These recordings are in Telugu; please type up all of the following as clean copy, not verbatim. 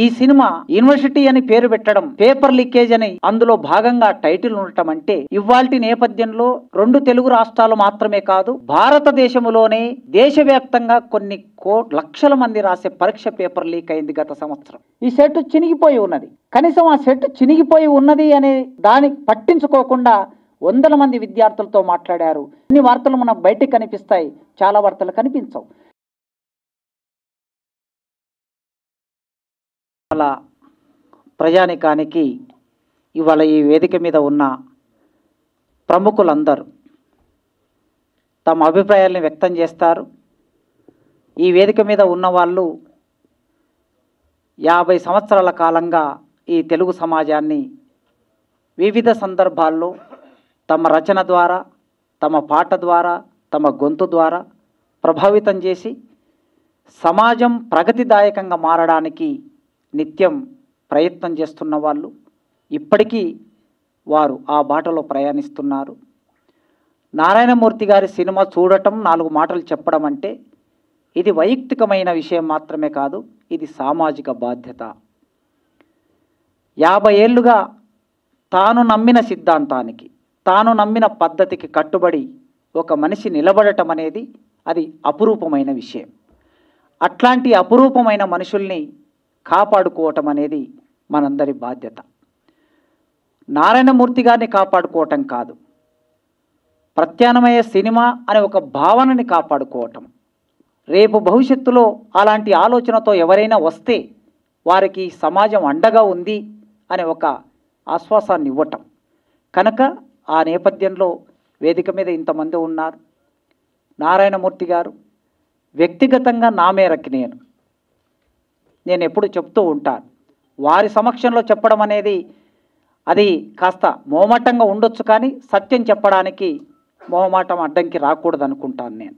ఈ సినిమా యూనివర్సిటీ అని పేరు పెట్టడం, పేపర్ లీకేజ్ అని అందులో భాగంగా టైటిల్ ఉండటం అంటే ఇవాల్టి నేపథ్యంలో 2 తెలుగు రాష్ట్రాలు మాత్రమే కాదు, భారతదేశంలోనే దేశవ్యాప్తంగా కొన్ని లక్షల మంది రాసే పరీక్ష పేపర్ లీక్ అయింది గత సంవత్సరం. ఈ సెట్ చినిగిపోయి ఉన్నది. కనీసం ఆ సెట్ చినిగిపోయి ఉన్నది అనే దాన్ని పట్టించుకోకుండా వందల మంది విద్యార్థులతో మాట్లాడారు. కొన్ని వార్తలు మనకు బయటకు కనిపిస్తాయి, చాలా వార్తలు కనిపించవు. అలా ప్రజానికానికి ఇవాళ ఈ వేదిక మీద ఉన్న ప్రముఖులందరూ తమ అభిప్రాయాలను వ్యక్తం చేస్తారు. ఈ వేదిక మీద ఉన్న వాళ్ళు 50 సంవత్సరాల కాలంగా ఈ తెలుగు సమాజాన్ని వివిధ సందర్భాల్లో తమ రచన ద్వారా, తమ పాట ద్వారా, తమ గొంతు ద్వారా ప్రభావితం చేసి సమాజం ప్రగతిదాయకంగా మారడానికి నిత్యం ప్రయత్నం చేస్తున్న వాళ్ళు. ఇప్పటికీ వారు ఆ బాటలో ప్రయాణిస్తున్నారు. నారాయణమూర్తి గారి సినిమా చూడటం, 4 మాటలు చెప్పడం అంటే ఇది వైయక్తికమైన విషయం మాత్రమే కాదు, ఇది సామాజిక బాధ్యత. 50 ఏళ్లుగా తాను నమ్మిన సిద్ధాంతానికి, తాను నమ్మిన పద్ధతికి కట్టుబడి ఒక మనిషి నిలబడటం అనేది అది అపురూపమైన విషయం. అట్లాంటి అపురూపమైన మనుషుల్ని కాపాడుకోవటం అనేది మనందరి బాధ్యత. నారాయణమూర్తి గారిని కాపాడుకోవటం కాదు, ప్రత్యామ్నాయ సినిమా అనే ఒక భావనని కాపాడుకోవటం. రేపు భవిష్యత్తులో అలాంటి ఆలోచనతో ఎవరైనా వస్తే వారికి సమాజం అండగా ఉంది అనే ఒక ఆశ్వాసాన్ని ఇవ్వటం. కనుక ఆ నేపథ్యంలో వేదిక మీద ఇంతమంది ఉన్నారు. నారాయణమూర్తి గారు వ్యక్తిగతంగా నా మేరకు నేను ఎప్పుడు చెప్తూ ఉంటాను, వారి సమక్షంలో చెప్పడం అనేది అది కాస్త మోమటంగా ఉండొచ్చు, కానీ సత్యం చెప్పడానికి మోహమాటం అడ్డంకి రాకూడదు అనుకుంటాను నేను.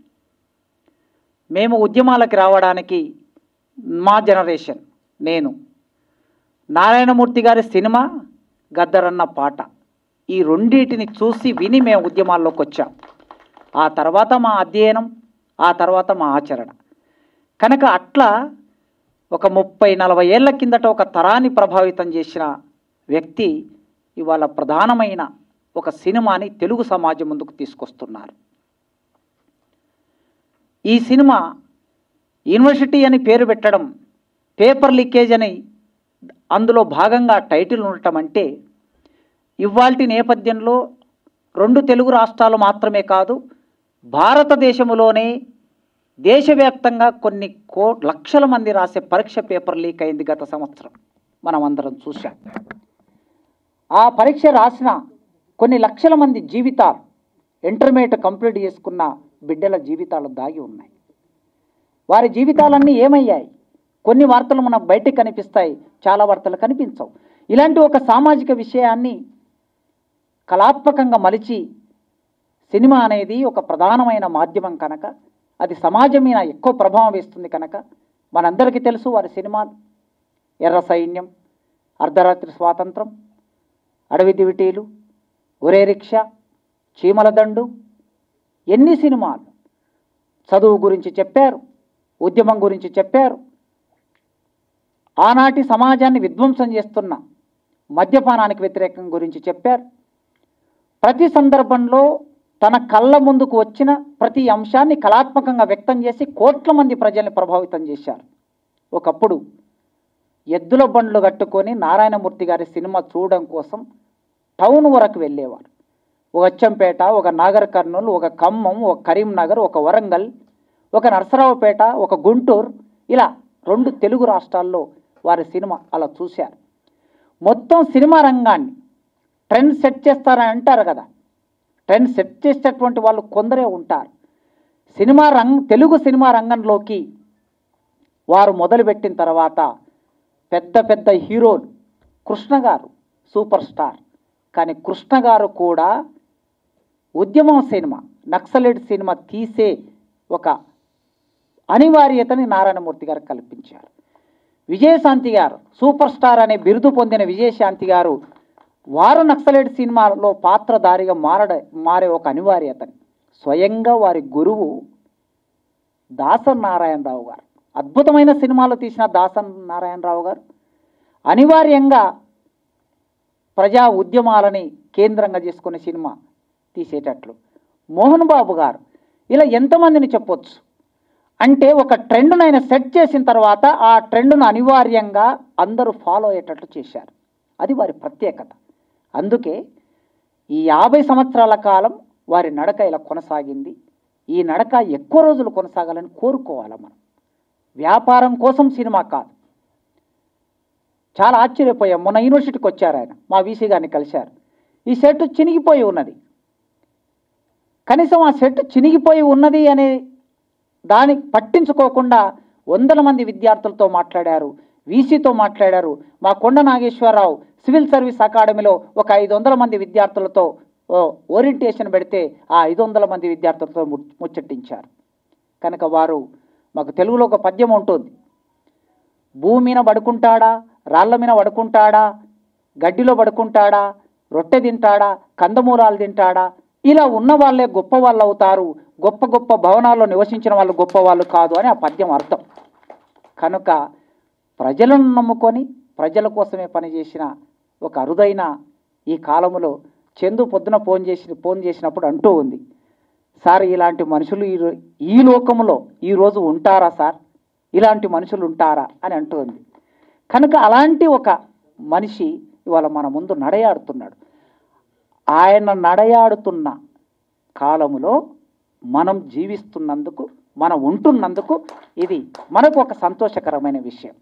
మేము ఉద్యమాలకి రావడానికి మా జనరేషన్, నేను నారాయణమూర్తి గారి సినిమా, గద్దరన్న పాట, ఈ రెండింటిని చూసి విని మేము ఉద్యమాల్లోకి వచ్చాం. ఆ తర్వాత మా అధ్యయనం, ఆ తర్వాత మా ఆచరణ. కనుక అట్లా ఒక 30-40 ఏళ్ల కిందట ఒక తరాన్ని ప్రభావితం చేసిన వ్యక్తి ఇవాళ ప్రధానమైన ఒక సినిమాని తెలుగు సమాజం ముందుకు తీసుకొస్తున్నారు. ఈ సినిమా యూనివర్సిటీ అని పేరు పెట్టడం, పేపర్ లీకేజ్ అని అందులో భాగంగా టైటిల్ ఉండటం అంటే ఇవాల్టి నేపథ్యంలో 2 తెలుగు రాష్ట్రాలు మాత్రమే కాదు, భారతదేశంలోనే దేశవ్యాప్తంగా కొన్ని లక్షల మంది రాసే పరీక్ష పేపర్ లీక్ అయింది గత సంవత్సరం. మనం అందరం చూశాం. ఆ పరీక్ష రాసిన కొన్ని లక్షల మంది జీవితాలు, ఇంటర్మీడియట్ కంప్లీట్ చేసుకున్న బిడ్డల జీవితాలు దాగి ఉన్నాయి. వారి జీవితాలన్నీ ఏమయ్యాయి? కొన్ని వార్తలు మనకు బయటకు కనిపిస్తాయి, చాలా వార్తలు కనిపించవు. ఇలాంటి ఒక సామాజిక విషయాన్ని కళాత్మకంగా మలిచి సినిమా అనేది ఒక ప్రధానమైన మాధ్యమం కనుక అది సమాజం మీద ఎక్కువ ప్రభావం వేస్తుంది. కనుక మనందరికీ తెలుసు వారి సినిమాలు ఎర్ర సైన్యం, అర్ధరాత్రి స్వాతంత్రం, అడవి దివిటీలు, ఒరే రిక్షా, చీమల దండు, ఎన్ని సినిమాలు చదువు గురించి చెప్పారు, ఉద్యమం గురించి చెప్పారు. ఆనాటి సమాజాన్ని విధ్వంసం చేస్తున్న మద్యపానానికి వ్యతిరేకం గురించి చెప్పారు. ప్రతి సందర్భంలో తన కళ్ళ ముందుకు వచ్చిన ప్రతి అంశాన్ని కళాత్మకంగా వ్యక్తం చేసి కోట్ల మంది ప్రజల్ని ప్రభావితం చేశారు. ఒకప్పుడు ఎద్దుల బండ్లు కట్టుకొని నారాయణమూర్తి గారి సినిమా చూడడం కోసం టౌన్ వరకు వెళ్ళేవారు. ఒక అచ్చంపేట, ఒక నాగర్ కర్నూలు, ఒక ఖమ్మం, ఒక కరీంనగర్, ఒక వరంగల్, ఒక నర్సరావుపేట, ఒక గుంటూరు, ఇలా 2 తెలుగు రాష్ట్రాల్లో వారి సినిమా అలా చూశారు. మొత్తం సినిమా రంగాన్ని ట్రెండ్ సెట్ చేస్తారని అంటారు కదా, ట్రెండ్ సెట్ చేసేటటువంటి వాళ్ళు కొందరే ఉంటారు. తెలుగు సినిమా రంగంలోకి వారు మొదలుపెట్టిన తర్వాత పెద్ద పెద్ద హీరోలు, కృష్ణ గారు సూపర్ స్టార్, కానీ కృష్ణ గారు కూడా ఉద్యమం సినిమా, నక్సలైట్ సినిమా తీసే ఒక అనివార్యతని నారాయణమూర్తి గారు కల్పించారు. విజయశాంతి గారు సూపర్ స్టార్ అనే బిరుదు పొందిన విజయశాంతి గారు వారు నక్సలైట్ సినిమాలో పాత్రధారిగా మారే ఒక అనివార్యతని స్వయంగా వారి గురువు దాసరి నారాయణరావు గారు, అద్భుతమైన సినిమాలు తీసిన దాసరి నారాయణరావు గారు అనివార్యంగా ప్రజా ఉద్యమాలని కేంద్రంగా చేసుకునే సినిమా తీసేటట్లు. మోహన్ బాబు గారు ఇలా ఎంతమందిని చెప్పొచ్చు అంటే ఒక ట్రెండ్ను ఆయన సెట్ చేసిన తర్వాత ఆ ట్రెండ్ను అనివార్యంగా అందరూ ఫాలో అయ్యేటట్లు చేశారు. అది వారి ప్రత్యేకత. అందుకే ఈ 50 సంవత్సరాల కాలం వారి నడక ఇలా కొనసాగింది. ఈ నడక ఎక్కువ రోజులు కొనసాగాలని కోరుకోవాలి మనం. వ్యాపారం కోసం సినిమా కాదు. చాలా ఆశ్చర్యపోయాం. మొన్న యూనివర్సిటీకి వచ్చారు ఆయన, మా వీసీ గారిని కలిశారు. ఈ సెట్ చినిగిపోయి ఉన్నది. కనీసం ఆ సెట్ చినిగిపోయి ఉన్నది అనే దాన్ని పట్టించుకోకుండా వందల మంది విద్యార్థులతో మాట్లాడారు, వీసీతో మాట్లాడారు. మా కొండ నాగేశ్వరరావు సివిల్ సర్వీస్ అకాడమీలో ఒక 500 మంది విద్యార్థులతో ఓరియంటేషన్ పెడితే ఆ 500 మంది విద్యార్థులతో ముచ్చటించారు. కనుక వారు, మాకు తెలుగులో ఒక పద్యం ఉంటుంది, భూమి మీద పడుకుంటాడా, రాళ్ల మీద పడుకుంటాడా, గడ్డిలో పడుకుంటాడా, రొట్టె తింటాడా, కందమూలాలు తింటాడా, ఇలా ఉన్న వాళ్ళే గొప్ప వాళ్ళు అవుతారు, గొప్ప గొప్ప భవనాల్లో నివసించిన వాళ్ళు గొప్ప వాళ్ళు కాదు అని ఆ పద్యం అర్థం. కనుక ప్రజలను నమ్ముకొని ప్రజల కోసమే పనిచేసిన ఒక అరుదైన ఈ కాలంలో చందు పొద్దున ఫోన్ చేసినప్పుడు అంటూ ఉంది, సార్ ఇలాంటి మనుషులు ఈ లోకంలో ఈరోజు ఉంటారా సార్, ఇలాంటి మనుషులు ఉంటారా అని అంటూ ఉంది. కనుక అలాంటి ఒక మనిషి ఇవాళ మన ముందు నడయాడుతున్నాడు. ఆయన నడయాడుతున్న కాలములో మనం జీవిస్తున్నందుకు, మనం ఉంటున్నందుకు ఇది మనకు ఒక సంతోషకరమైన విషయం.